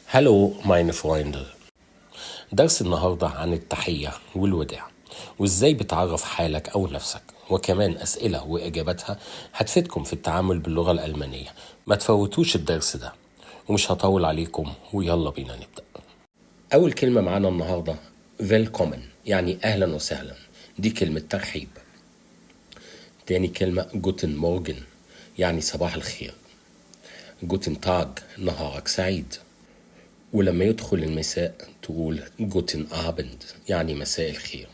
هلو meine Freunde. درس النهاردة عن التحية والوداع وإزاي بتعرف حالك أو نفسك، وكمان أسئلة وإجاباتها هتفيدكم في التعامل باللغة الألمانية. ما تفوتوش الدرس ده، ومش هطول عليكم ويلا بينا نبدأ. أول كلمة معانا النهاردة willkommen، يعني أهلا وسهلا، دي كلمة ترحيب. تاني كلمة guten Morgen، يعني صباح الخير. guten Tag، نهارك سعيد. ولما يدخل المساء تقول جوتن آبند، يعني مساء الخير.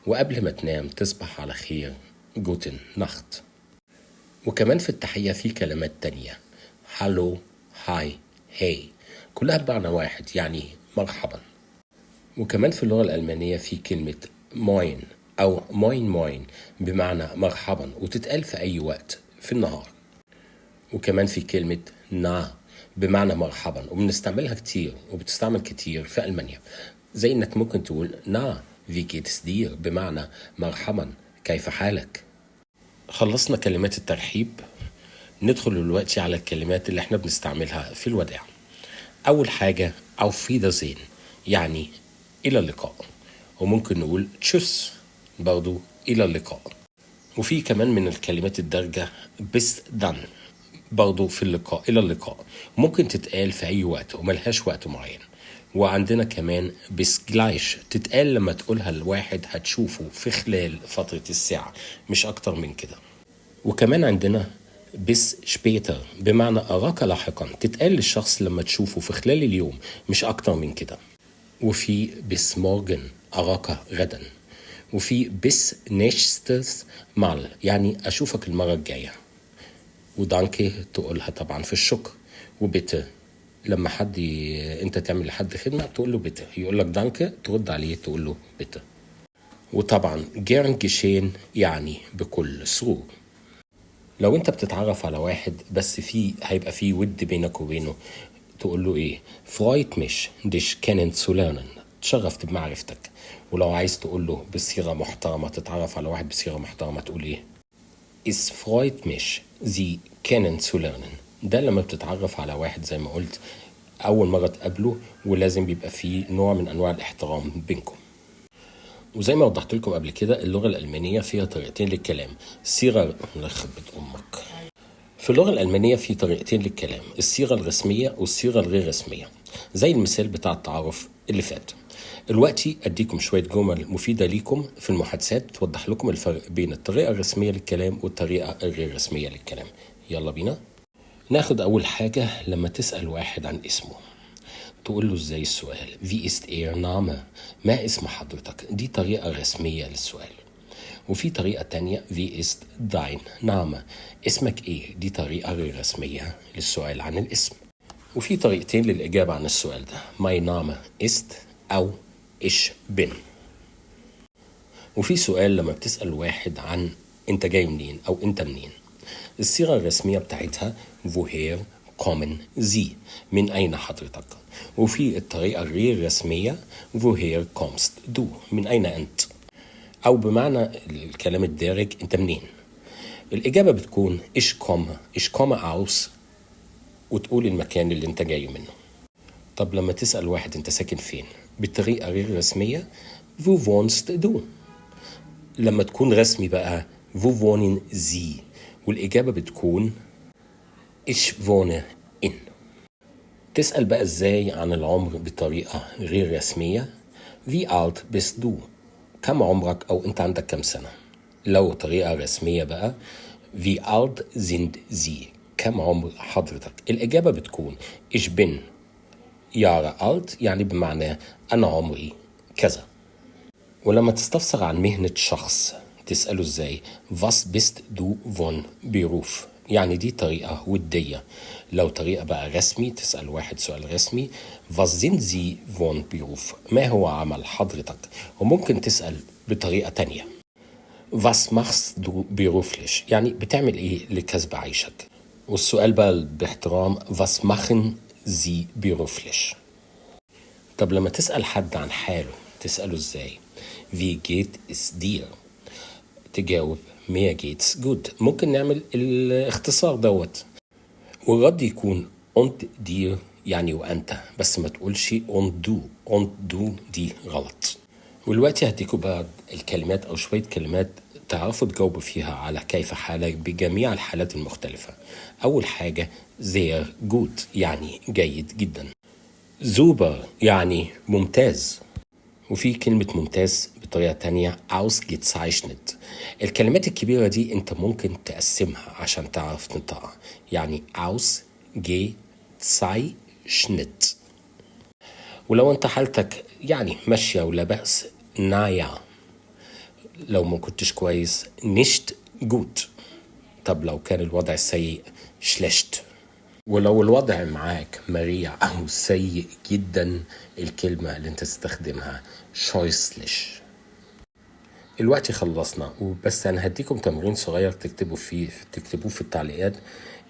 وقبل ما تنام تصبح على خير، جوتن نخت. وكمان في التحية في كلمات تانية، هالو، هاي، هاي، كلها بمعنى واحد، يعني مرحبا. وكمان في اللغة الألمانية في كلمة موين أو موين موين بمعنى مرحبا، وتتقال في أي وقت في النهار. وكمان في كلمة نا بمعنى مرحبا، وبنستعملها كتير وبتستعمل كتير في ألمانيا، زي إنك ممكن تقول نا في جيتس دير بمعنى مرحبا، كيف حالك؟ خلصنا كلمات الترحيب، ندخل دلوقتي على الكلمات اللي احنا بنستعملها في الوداع. أول حاجة auf Wiedersehen، يعني إلى اللقاء، وممكن نقول تشوس برضو إلى اللقاء. وفي كمان من الكلمات الدارجة bis dann، برضو في اللقاء، إلى اللقاء، ممكن تتقال في أي وقت وملهاش وقت معين. وعندنا كمان bis gleich، تتقال لما تقولها لواحد هتشوفه في خلال فترة الساعة، مش أكتر من كده. وكمان عندنا bis später بمعنى أراك لاحقا، تتقال للشخص لما تشوفه في خلال اليوم، مش أكتر من كده. وفي bis morgen، أراك غدا. وفي bis nächstes Mal، يعني أشوفك المرة الجاية. ودانكي تقولها طبعا في الشكر. وبيته لما انت تعمل لحد خدمة تقول له بيته، يقول لك دانكي ترد عليه تقول له بيته. وطبعا gern geschehen، يعني بكل سرور. لو انت بتتعرف على واحد بس هيبقى فيه ود بينك وبينه، تقول له ايه؟ freut mich dich kennenzulernen، تشرفت بمعرفتك. ولو عايز تقول له بصيغة محترمة، تتعرف على واحد بصيغة محترمة، تقول ايه؟ Es freut mich Sie kennenzulernen. ده لما بتتعرف على واحد زي ما قلت أول مرة تقابله، ولازم بيبقى فيه نوع من أنواع الاحترام بينكم. وزي ما وضحت لكم قبل كده، اللغة الألمانية فيها طريقتين للكلام. صيغة لخبة أمك. في اللغة الألمانية في طريقتين للكلام، الصيغة الرسمية والصيغة الغير رسمية، زي المثال بتاع التعارف اللي فات. دلوقتي أديكم شوية جمل مفيدة ليكم في المحادثات توضح لكم الفرق بين الطريقة الرسمية للكلام والطريقة الغير رسمية للكلام. يلا بينا ناخد أول حاجة. لما تسأل واحد عن اسمه تقول له ازاي السؤال Wie ist Ihr Name؟ ما اسم حضرتك؟ دي طريقة رسمية للسؤال. وفي طريقة تانية Wie ist dein Name؟ اسمك ايه؟ دي طريقة غير رسمية للسؤال عن الاسم. وفي طريقتين للإجابة عن السؤال ده، Mein Name ist أو Ich bin. وفي سؤال لما بتسأل واحد عن انت جاي منين أو انت منين، الصيغة الرسمية بتاعتها Woher kommen Sie؟ من أين حضرتك؟ وفي الطريقة الغير رسمية Woher kommst du؟ من أين أنت؟ أو بمعنى الكلام الدارج أنت منين؟ الإجابة بتكون ich komme aus، وتقول المكان اللي أنت جاي منه. طب لما تسأل واحد أنت ساكن فين بطريقة غير رسمية Wo wohnst du؟ لما تكون رسمي بقى Wo wohnen Sie؟ والإجابة بتكون Ich wohne in. تسأل بقى إزاي عن العمر بطريقة غير رسمية Wie alt bist du؟ كم عمرك أو أنت عندك كم سنة؟ لو طريقة رسمية بقى Wie alt sind Sie؟ كم عمر حضرتك؟ الإجابة بتكون Ich bin Jahre alt، يعني بمعنى أنا عمري كذا. ولما تستفسر عن مهنة شخص تسأله إزاي Was bist du von Beruf؟ يعني دي طريقة ودية. لو طريقة بقى رسمي تسأل واحد سؤال رسمي Was sind Sie von Beruf؟ ما هو عمل حضرتك؟ وممكن تسأل بطريقة تانية Was machst du beruflich؟ يعني بتعمل إيه لكسب عيشك؟ والسؤال بقى باحترام Was machen Sie beruflich؟ طب لما تسأل حد عن حاله تسأله إزاي Wie geht es dir؟ تجاوب Mir geht's gut. ممكن نعمل الاختصار دوت، والرد يكون Und dir يعني وأنت، بس ما تقولش on do. on do دي غلط. ودلوقتي هديكوا بقى الكلمات أو شوية كلمات تعرفوا تجاوبوا فيها على كيف حالك بجميع الحالات المختلفة. أول حاجة sehr gut يعني جيد جدا. super يعني ممتاز. وفي كلمة ممتاز بطريقة تانية ausgezeichnet. الكلمات الكبيرة دي انت ممكن تقسمها عشان تعرف تنطقها، يعني ausgezeichnet. ولو انت حالتك يعني ماشية ولا بأس naja. لو ما كنتش كويس nicht gut. طب لو كان الوضع سيء schlecht. ولو الوضع معاك مريع أو سيء جدا، الكلمة اللي انت تستخدمها scheußlich. الوقت خلصنا وبس، انا هديكم تمرين صغير تكتبوه في التعليقات.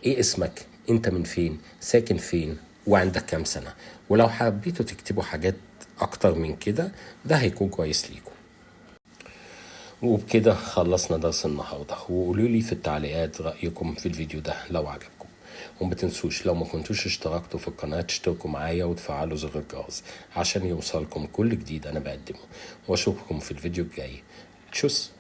ايه اسمك، انت من فين، ساكن فين، وعندك كام سنة. ولو حبيتوا تكتبوا حاجات اكتر من كده ده هيكون كويس ليكم. وبكده خلصنا درس النهاردة، وقولوا لي في التعليقات رأيكم في الفيديو ده لو عجبكم. وما تنسوش لو ما كنتوش اشتركتوا في القناة تشتركوا معايا وتفعلوا زر الجرس عشان يوصلكم كل جديد انا بقدمه. واشوفكم في الفيديو الجاي. تشوس.